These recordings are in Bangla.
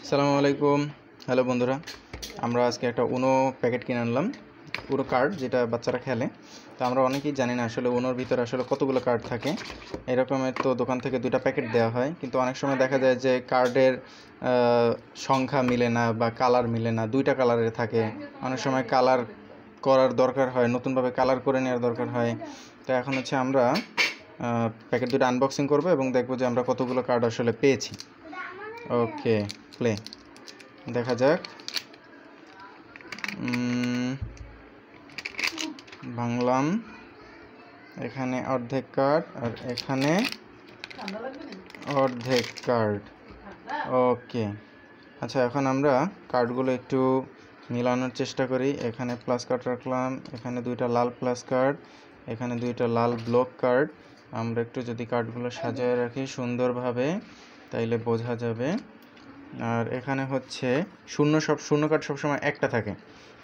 আসসালামু আলাইকুম। হ্যালো বন্ধুরা, আমরা আজকে একটা উনো প্যাকেট কিনে আনলাম, উনো কার্ড যেটা বাচ্চারা খেলে। তো আমরা অনেকেই জানি না আসলে উনোর ভিতরে আসলে কতগুলো কার্ড থাকে। এরকমের তো দোকান থেকে 2টা প্যাকেট দেওয়া হয়, কিন্তু অনেক সময় দেখা যায় যে কার্ডের সংখ্যা মিলে না বা কালার মিলে না, 2টা কালারের থাকে। অনেক সময় কালার করার দরকার হয়, নতুনভাবে কালার করে নেওয়ার দরকার হয়। তো এখন হচ্ছে আমরা প্যাকেট 2টা আনবক্সিং করবো এবং দেখবো যে আমরা কতগুলো কার্ড আসলে পেয়েছি। ওকে, প্লে দেখা যাক। ভাঙলাম, এখানে অর্ধেক কার্ড আর এখানে অর্ধেক কার্ড। ওকে, আচ্ছা, এখন আমরা কার্ডগুলো একটু মিলানোর চেষ্টা করি। এখানে প্লাস কার্ড রাখলাম, এখানে 2টা লাল প্লাস কার্ড, এখানে 2টা লাল ব্লক কার্ড। আমরা একটু যদি কার্ডগুলো সাজিয়ে রাখি সুন্দরভাবে তাইলে বোঝা যাবে। আর এখানে হচ্ছে শূন্য কার্ড সবসময় একটা থাকে।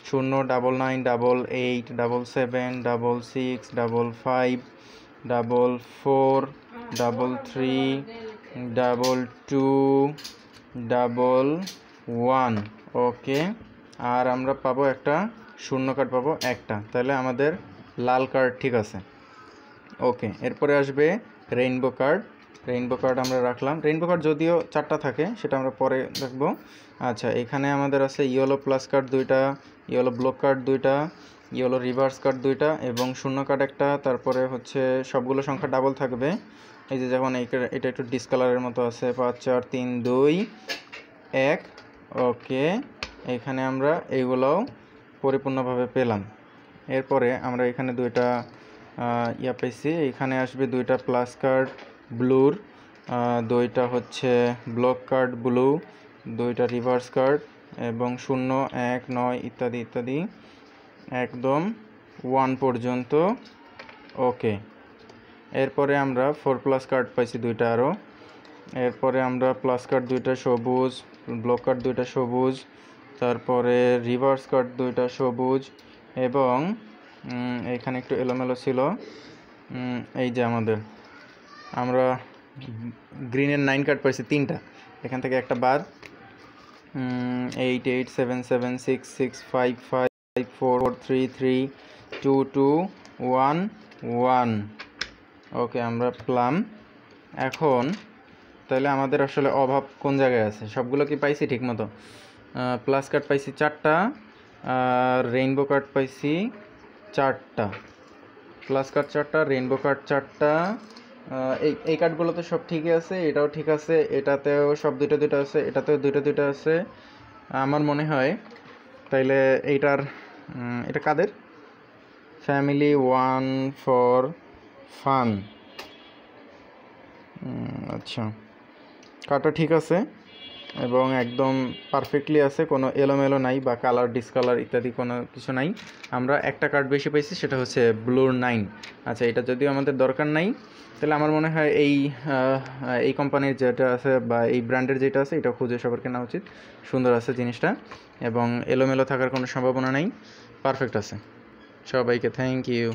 0, 99, 88, 77, 66, 55, 44, 33, 22, 11। ওকে, আর আমরা পাবো একটা শূন্য কার্ড, পাবো একটা। তাহলে আমাদের লাল কার্ড ঠিক আছে। ওকে, এরপরে আসবে রেইনবো কার্ড। রেইনবো কার্ড আমরা রাখলাম। রেইনবো কার্ড যদিও 4টা থাকে, সেটা আমরা পরে দেখবো। আচ্ছা, এখানে আমাদের আছে ইয়েলো প্লাস কার্ড 2টা, ইয়েলো ব্লক কার্ড 2টা, ইয়েলো রিভার্স কার্ড 2টা এবং শূন্য কার্ড একটা। তারপরে হচ্ছে সবগুলো সংখ্যা ডাবল থাকবে। এই যে যেমন এটা একটু ডিসকালারের মতো আছে, 5, 4, 3, 2, 1। ওকে, এখানে আমরা এইগুলোও পরিপূর্ণভাবে পেলাম। এরপরে আমরা এখানে 2টা পাইছি। এখানে আসবে 2টা প্লাস কার্ড ব্লুর, 2টা হচ্ছে ব্লক কার্ড ব্লু, 2টা রিভার্স কার্ড এবং 0, 1, 9 ইত্যাদি ইত্যাদি একদম 1 পর্যন্ত। ওকে, এরপরে আমরা 4 প্লাস কার্ড পাইছি 2টা আরও। এরপরে আমরা প্লাস কার্ড 2টা সবুজ, ব্লক কার্ড 2টা সবুজ, তারপরে রিভার্স কার্ড 2টা সবুজ এবং এখানে একটু এলোমেলো ছিল। এই যে আমরা গ্রিনের 9 কার্ড পাইছি 3টা, এখান থেকে একটা বাদ। 8, 8, 7, 7, 6, 6, 5, 5, 4, 3, 3, 2, 2, 1, 1। ওকে, আমরা প্লাম। এখন তাহলে আমাদের আসলে অভাব কোন জায়গায় আছে? সবগুলো কি পাইছি ঠিক মতো? প্লাস কার্ড পাইছি 4টা, আর রেইনবো কার্ড পাইছি 4টা। প্লাস কার্ড 4টা, রেইনবো কার্ড 4টা। এই কার্ডগুলোতে সব ঠিকই আছে, এটাও ঠিক আছে, এটাতেও সব 2টা আছে, এটাতেও 2টা আছে। আমার মনে হয় তাইলে এটা কাদের? Family 1 for fun. আচ্ছা, কার্ডটা ঠিক আছে এবং একদম পারফেক্টলি আছে, কোনো এলোমেলো নাই বা কালার ডিসকালার ইত্যাদি কোনো কিছু নাই। আমরা একটা কার্ড বেশি পাইছি, সেটা হচ্ছে ব্লুর 9। আচ্ছা, এটা যদিও আমাদের দরকার নাই, তাহলে আমার মনে হয় এই কোম্পানির যেটা আছে বা এই ব্র্যান্ডের যেটা আছে এটা খুঁজে সবার কেনা উচিত। সুন্দর আছে জিনিসটা এবং এলোমেলো থাকার কোনো সম্ভাবনা নেই, পারফেক্ট আছে। সবাইকে থ্যাংক ইউ।